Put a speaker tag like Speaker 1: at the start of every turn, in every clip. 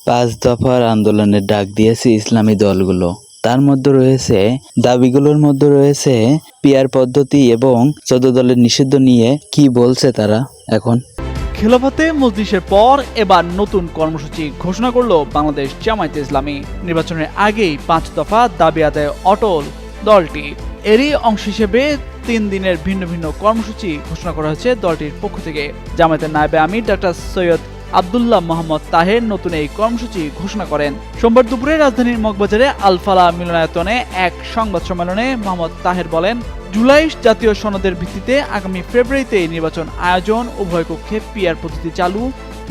Speaker 1: পাঁচ দফার আন্দোলনের ডাক দিয়েছে ইসলামী দলগুলো। তার মধ্যে রয়েছে দাবিগুলোর মধ্যে রয়েছে পিআর পদ্ধতি এবং 14 দলের নিষিদ্ধ নিয়ে কি বলছে তারা এখন।
Speaker 2: খেলাফতে মজলিসের পর এবার নতুন কর্মসূচি ঘোষণা করল বাংলাদেশ জামায়াতে ইসলামী। নির্বাচনের আগেই 5 দফা দাবি আদায়ে অটল দলটি। এরই অংশ হিসেবে 3 দিনের ভিন্ন ভিন্ন কর্মসূচি ঘোষণা করা হয়েছে দলটির পক্ষ থেকে। জামায়াতের নায়েবে আমির ডাক্তার সৈয়দ আব্দুল্লাহ মোহাম্মদ তাহের নতুন এই কর্মসূচি ঘোষণা করেন। সোমবার দুপুরে রাজধানীর মগবাজারে আলফালা মিলনায়তনে এক সংবাদ সম্মেলনে মোহাম্মদ তাহের বলেন, জুলাই জাতীয় সনদের ভিত্তিতে আগামী ফেব্রুয়ারিতে নির্বাচন আয়োজন, উভয় কক্ষে পিআর পদ্ধতি চালু,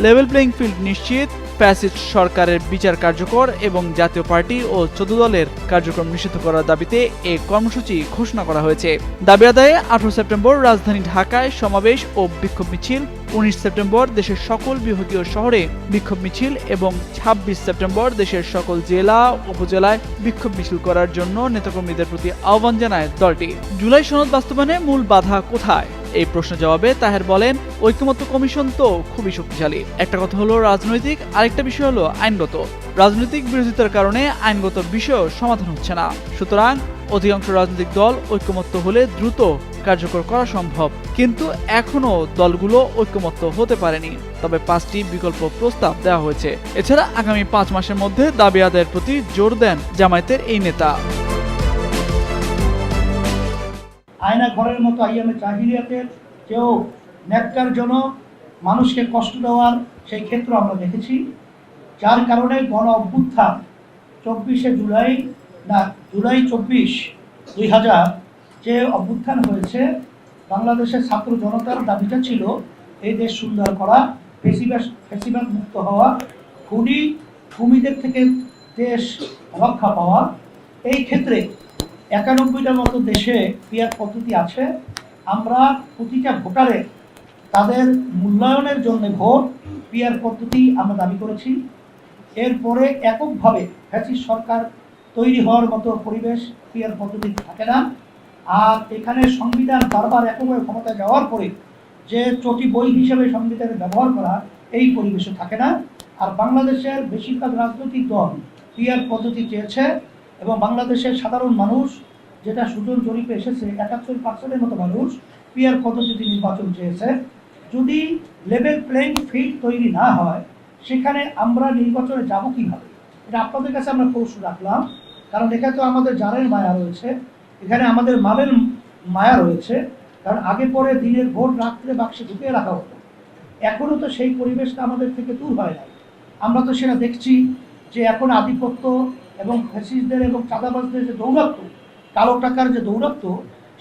Speaker 2: লেভেল প্লেইং ফিল্ড নিশ্চিত, ফ্যাসিস্ট সরকারের বিচার কার্যকর এবং জাতীয় পার্টি ও 14 দলের কার্যক্রম নিষিদ্ধ করার দাবিতে এ কর্মসূচি ঘোষণা করা হয়েছে। দাবি আদায়ে 18 সেপ্টেম্বর রাজধানী ঢাকায় সমাবেশ ও বিক্ষোভ মিছিল, 19 সেপ্টেম্বর দেশের সকল বিভাগীয় শহরে বিক্ষোভ মিছিল এবং 26 সেপ্টেম্বর দেশের সকল জেলা উপজেলায় বিক্ষোভ মিছিল করার জন্য নেতাকর্মীদের প্রতি আহ্বান জানায় দলটি। জুলাই সনদ বাস্তবায়নে মূল বাধা কোথায়? এই প্রশ্নের জবাবে তাহের বলেন, ঐকমত্য কমিশন তো খুবই শক্তিশালী। একটা কথা হলো রাজনৈতিক, আরেকটা বিষয় হলো আইনগত। রাজনৈতিক বিরোধিতার কারণে আইনগত বিষয় সমাধান হচ্ছে না। সুতরাং অধিকাংশ রাজনৈতিক দল ঐকমত্য হলে দ্রুত কার্যকর করা সম্ভব, কিন্তু এখনো দলগুলো ঐকমত্য হতে পারেনি। তবে 5টি বিকল্প প্রস্তাব দেওয়া হয়েছে। এছাড়া আগামী 5 মাসের মধ্যে দাবি আদায়ের প্রতি জোর দেন জামায়াতের এই নেতা।
Speaker 3: আয়না ঘরের মতো আইয়ামে জাহিলিয়াতের কেউ ন্যাক্কারজনক মানুষকে কষ্ট দেওয়ার সেই ক্ষেত্র আমরা দেখেছি, যার কারণে গণ অভ্যুত্থান 24শে জুলাই না জুলাই 24, 2000 যে অভ্যুত্থান হয়েছে, বাংলাদেশের ছাত্র জনতার দাবিটা ছিল এই দেশ সুন্দর করা, ফেসিবাদ মুক্ত হওয়া, খুনিদের থেকে দেশ রক্ষা পাওয়া। এই ক্ষেত্রে 91টার মতো দেশে পিআর পদ্ধতি আছে। আমরা প্রতিটা ভোটারের তাদের মূল্যায়নের জন্য ভোট পিআর পদ্ধতি আমরা দাবি করেছি। এরপরে এককভাবে ফ্যাসিস্ট সরকার তৈরি হওয়ার মতো পরিবেশ পিআর পদ্ধতি থাকে না। আর এখানে সংবিধান বারবার এককভাবে ক্ষমতায় যাওয়ার পরে যে চটি বই হিসেবে সংবিধানের ব্যবহার করা, এই পরিবেশে থাকে না। আর বাংলাদেশের বেশিরভাগ রাজনৈতিক দল পিআর পদ্ধতি চেয়েছে এবং বাংলাদেশের সাধারণ মানুষ, যেটা সুজন জরিপে এসেছে, 71% মতো মানুষ পিআর পদ্ধতিতে নির্বাচন চেয়েছে। যদি লেভেল প্লেইং ফিল্ড তৈরি না হয়, সেখানে আমরা নির্বাচনে যাব কীভাবে? এটা আপনাদের কাছে আমরা প্রশ্ন রাখলাম, কারণ এখানে তো আমাদের জানের মায়া রয়েছে, এখানে আমাদের মালের মায়া রয়েছে। কারণ আগে পরে দিনের ভোট রাত্রে বাক্সে ঢুকিয়ে রাখা হতো, এখনও তো সেই পরিবেশটা আমাদের থেকে দূর হয় না। আমরা তো সেটা দেখছি যে এখন আধিপত্য এবং ফ্যাসিস্টদের এবং চাঁদাবাজদের যে দৌরাত্ম্য, কালো টাকার যে দৌরাত্ম্য,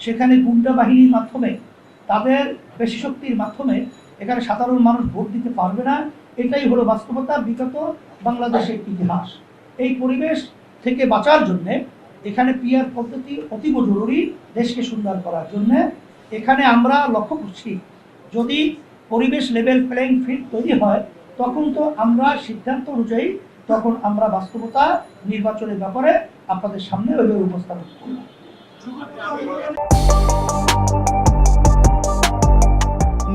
Speaker 3: সেখানে গুন্ডা বাহিনীর মাধ্যমে, তাদের পেশি শক্তির মাধ্যমে এখানে সাধারণ মানুষ ভোট দিতে পারবে না। এটাই হলো বাস্তবতা, বিগত বাংলাদেশের ইতিহাস। এই পরিবেশ থেকে বাঁচার জন্যে এখানে পিআর পদ্ধতি অতীব জরুরি, দেশকে সুন্দর করার জন্যে। এখানে আমরা লক্ষ্য করছি, যদি পরিবেশ লেভেল প্লেইং ফিল্ড তৈরি হয়, তখন তো আমরা সিদ্ধান্ত অনুযায়ী তখন আমরা বাস্তবতা নির্বাচনের ব্যাপারে আপনাদের সামনে ওইভাবে উপস্থাপন করব।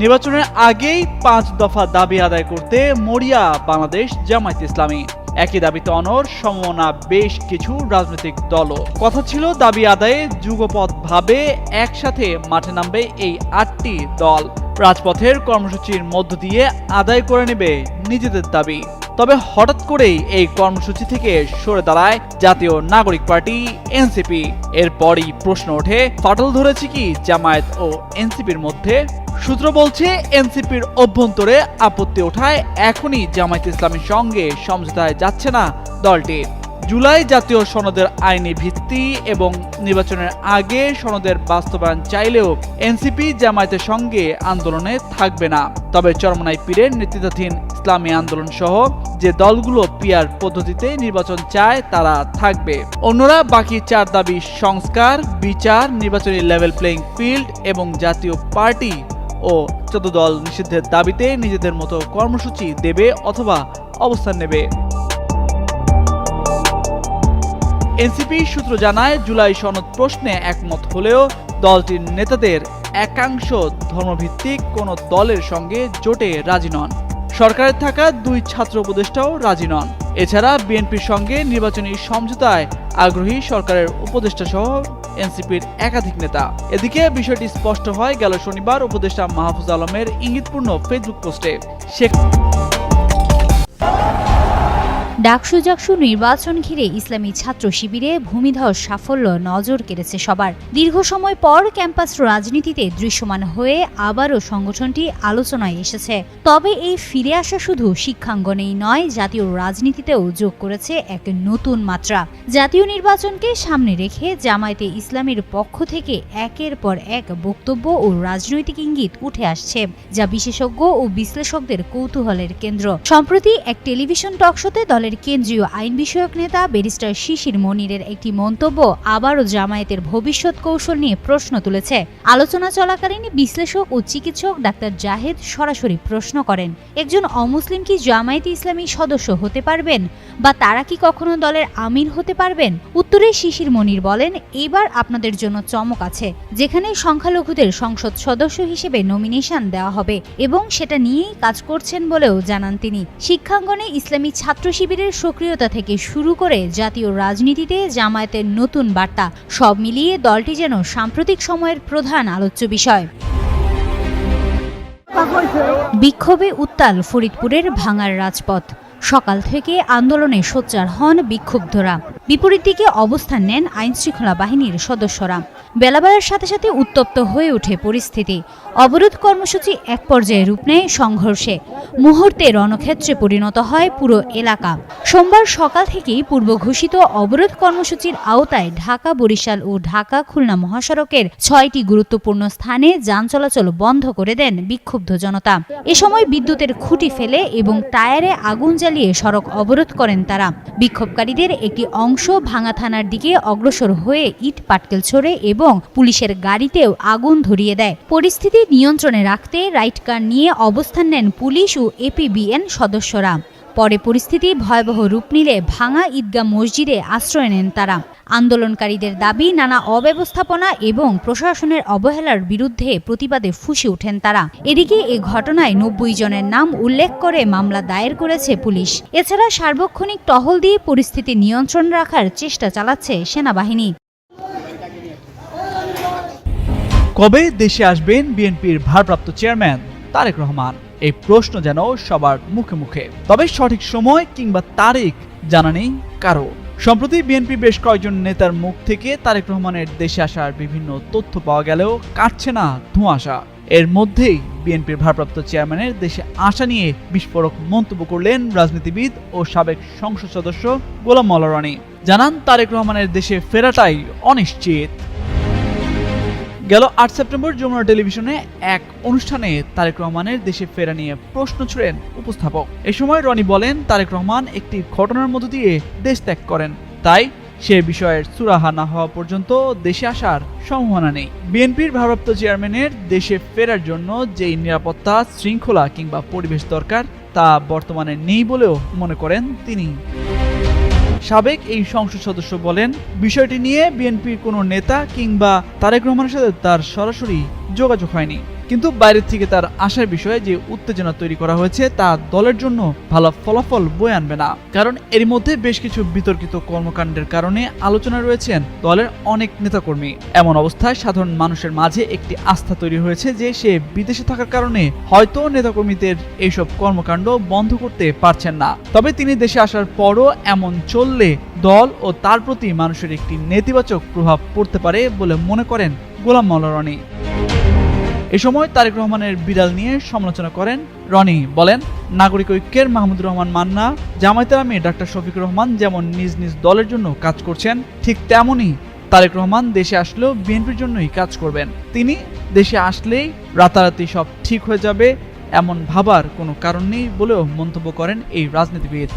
Speaker 2: নির্বাচনের আগেই 5 দফা দাবি আদায় করতে মরিয়া বাংলাদেশ জামায়াতে ইসলামী। একই দাবিতে অনড় সমমনা বেশ কিছু রাজনৈতিক দলও। কথা ছিল দাবি আদায়ে যুগপৎভাবে একসাথে মাঠে নামবে এই 8টি দল। রাজপথের কর্মসূচির মধ্য দিয়ে আদায় করে নেবে নিজেদের দাবি। তবে হঠাৎ করেই এই কর্মসূচি থেকে সরে দাঁড়ায় জাতীয় নাগরিক পার্টি এনসিপি। এরপরই প্রশ্ন ওঠে, ফাটল ধরেছে কি জামায়াত ও এনসিপির মধ্যে? সূত্র বলছে, এনসিপির অভ্যন্তরে আপত্তি ওঠায় এখনই জামায়াতে ইসলামীর সঙ্গে সমঝোতায় যাচ্ছে না দলটি। জুলাই জাতীয় সনদের আইনি ভিত্তি এবং নির্বাচনের আগে সনদের বাস্তবায়ন চাইলেও এনসিপি জামায়াতের সঙ্গে আন্দোলনে থাকবে না। তবে চরমোনাই পীরের নেতৃত্বাধীন ইসলামী আন্দোলন সহ যে দলগুলো পিআর পদ্ধতিতে নির্বাচন চায় তারা থাকবে। অন্যরা বাকি 4 দাবি সংস্কার, বিচার, নির্বাচনী লেভেল প্লেইং ফিল্ড এবং জাতীয় পার্টি ও 14 দল নিষিদ্ধের দাবিতে নিজেদের মতো কর্মসূচি দেবে অথবা অবস্থান নেবে। এনসিপি সূত্র জানায়, জুলাই সনদ প্রশ্নে একমত হলেও দলটির নেতাদের একাংশ ধর্মভিত্তিক কোনো দলের সঙ্গে জোটে রাজি নন। সরকারে থাকা 2 ছাত্র উপদেষ্টাও রাজি নন। এছাড়া বিএনপির সঙ্গে নির্বাচনী সমঝোতায় আগ্রহী সরকারের উপদেষ্টা সহ এনসিপির একাধিক নেতা। এদিকে বিষয়টি স্পষ্ট হয় গেল শনিবার উপদেষ্টা মাহফুজ আলমের ইঙ্গিতপূর্ণ ফেসবুক পোস্টে।
Speaker 4: ডাকসু নির্বাচন ঘিরে ইসলামী ছাত্র শিবিরে ভূমিধস সাফল্য নজর কেড়েছে সবার। দীর্ঘ সময় পর ক্যাম্পাস রাজনীতিতে দৃশ্যমান হয়ে আবারও সংগঠনটি আলোচনায় এসেছে। তবে এই ফিরে আসা শুধু শিক্ষাঙ্গনেই নয়, জাতীয় রাজনীতিতেও যোগ করেছে এক নতুন মাত্রা। জাতীয় নির্বাচনকে সামনে রেখে জামায়াতে ইসলামীর পক্ষ থেকে একের পর এক বক্তব্য ও রাজনৈতিক ইঙ্গিত উঠে আসছে, যা বিশেষজ্ঞ ও বিশ্লেষকদের কৌতূহলের কেন্দ্র। সম্প্রতি এক টেলিভিশন টকশোতে দলের কেন্দ্রীয় আইন বিষয়ক নেতা ব্যারিস্টার শিশির মনিরের একটি মন্তব্য আবারও জামায়াতের ভবিষ্যৎ কৌশল নিয়ে প্রশ্ন তুলেছে। আলোচনা চলাকালীন বিশ্লেষক ও চিকিৎসক ডাক্তার জাহেদ সরাসরি প্রশ্ন করেন, একজন অমুসলিম কি জামায়াতে ইসলামী সদস্য হতে পারবেন, বা তারা কি কখনো দলের আমির হতে পারবেন? উত্তরে শিশির মনির বলেন, এবার আপনাদের জন্য চমক আছে, যেখানে সংখ্যালঘুদের সংসদ সদস্য হিসেবে নমিনেশন দেওয়া হবে এবং সেটা নিয়েই কাজ করছেন বলেও জানান তিনি। শিক্ষাঙ্গনে ইসলামী ছাত্র শিবিরের সক্রিয়তা থেকে শুরু করে জাতীয় রাজনীতিতে জামায়াতের নতুন বার্তা, সব মিলিয়ে দলটি যেন সাম্প্রতিক সময়ের প্রধান আলোচ্য বিষয়। বিক্ষোভে উত্তাল ফরিদপুরের ভাঙার রাজপথ। সকাল থেকে আন্দোলনে সোচ্চার হন বিক্ষুব্ধরা। বিপরীত দিকে অবস্থান নেন আইনশৃঙ্খলা বাহিনীর সদস্যরা। বেলা বাড়ার সাথে সাথে উত্তপ্ত হয়ে ওঠে পরিস্থিতি। অবরোধ কর্মসূচি এক পর্যায়ে রূপ নেয় সংঘর্ষে। মুহূর্তে রণক্ষেত্রে পরিণত হয় পুরো এলাকা। সোমবার সকাল থেকেই পূর্ব ঘোষিত অবরোধ কর্মসূচির আওতায় ঢাকা বরিশাল ও ঢাকা খুলনা মহাসড়কের 6টি গুরুত্বপূর্ণ স্থানে যান চলাচল বন্ধ করে দেন বিক্ষুব্ধ জনতা। এ সময় বিদ্যুতের খুঁটি ফেলে এবং টায়ারে আগুন জ্বালিয়ে সড়ক অবরোধ করেন তারা। বিক্ষোভকারীদের একটি অংশ ভাঙা থানার দিকে অগ্রসর হয়ে ইট পাটকেল ছোড়ে এবং পুলিশের গাড়িতেও আগুন ধরিয়ে দেয়। পরিস্থিতি নিয়ন্ত্রণে রাখতে রাইট কার নিয়ে অবস্থান নেন পুলিশ ও এপিবিএন সদস্যরা। পরে পরিস্থিতি ভয়াবহ রূপ নিলে ভাঙা ঈদগাহ মসজিদে আশ্রয় নেন তারা। আন্দোলনকারীদের দাবি, নানা অব্যবস্থাপনা এবং প্রশাসনের অবহেলার বিরুদ্ধে প্রতিবাদে ফুঁসে ওঠেন তারা। এদিকে এ ঘটনায় 90 জনের নাম উল্লেখ করে মামলা দায়ের করেছে পুলিশ। এছাড়া সার্বক্ষণিক টহল দিয়ে পরিস্থিতি নিয়ন্ত্রণ রাখার চেষ্টা চালাচ্ছে সেনাবাহিনী।
Speaker 2: কবে দেশে আসবেন বিএনপির ভারপ্রাপ্ত চেয়ারম্যান তারেক রহমান? এই প্রশ্ন যেন সবার মুখে মুখে, তবে সঠিক সময় কিংবা তারিখ জানা নেই কারো। সম্প্রতি বিএনপি বেশ কয়েকজন নেতার মুখ থেকে তারেক রহমানের দেশে আসার বিভিন্ন তথ্য পাওয়া গেলেও কাটছে না ধোঁয়াশা। এর মধ্যেই বিএনপির ভারপ্রাপ্ত চেয়ারম্যানের দেশে আসা নিয়ে বিস্ফোরক মন্তব্য করলেন রাজনীতিবিদ ও সাবেক সংসদ সদস্য গোলাম মাওলা রনি। জানান, তারেক রহমানের দেশে ফেরাটাই অনিশ্চিত। গেল 8 সেপ্টেম্বর যমুনা টেলিভিশনে এক অনুষ্ঠানে তারেক রহমানের দেশে ফেরা নিয়ে প্রশ্ন ছুড়েন উপস্থাপক। এ সময় রনি বলেন, তারেক রহমান একটি ঘটনার মধ্য দিয়ে দেশ ত্যাগ করেন, তাই সে বিষয়ের সুরাহা না হওয়া পর্যন্ত দেশে আসার সম্ভাবনা নেই। বিএনপির ভারপ্রাপ্ত চেয়ারম্যানের দেশে ফেরার জন্য যেই নিরাপত্তা, শৃঙ্খলা কিংবা পরিবেশ দরকার তা বর্তমানে নেই বলেও মনে করেন তিনি। সাবেক এই সংসদ সদস্য বলেন, বিষয়টি নিয়ে বিএনপির কোনো নেতা কিংবা তারেক রহমানের সাথে তার সরাসরি যোগাযোগ হয়নি, কিন্তু বাইরের থেকে তার আসার বিষয়ে যে উত্তেজনা তৈরি করা হয়েছে তা দলের জন্য ভালো ফলাফল বয়ে আনবে না। কারণ এর মধ্যে বেশ কিছু বিতর্কিত কর্মকাণ্ডের কারণে আলোচনা রয়েছেন দলের অনেক নেতাকর্মী। এমন অবস্থায় সাধারণ মানুষের মাঝে একটি আস্থা তৈরি হয়েছে যে সে বিদেশে থাকার কারণে হয়তো নেতাকর্মীদের এইসব কর্মকাণ্ড বন্ধ করতে পারছেন না। তবে তিনি দেশে আসার পরও এমন চললে দল ও তার প্রতি মানুষের একটি নেতিবাচক প্রভাব পড়তে পারে বলে মনে করেন গোলাম মাওলা রনি। এ সময় তারেক রহমানের বিড়াল নিয়ে সমালোচনা করেন রনি। বলেন, নাগরিক ঐক্যের মাহমুদুর রহমান মান্না, জামায়াতের আমির ডাক্তার শফিকুর রহমান যেমন নিজ নিজ দলের জন্য কাজ করছেন, ঠিক তেমনই তারেক রহমান দেশে আসলেও বিএনপির জন্যই কাজ করবেন। তিনি দেশে আসলেই রাতারাতি সব ঠিক হয়ে যাবে এমন ভাবার কোনো কারণ নেই বলেও মন্তব্য করেন এই রাজনীতিবিদ।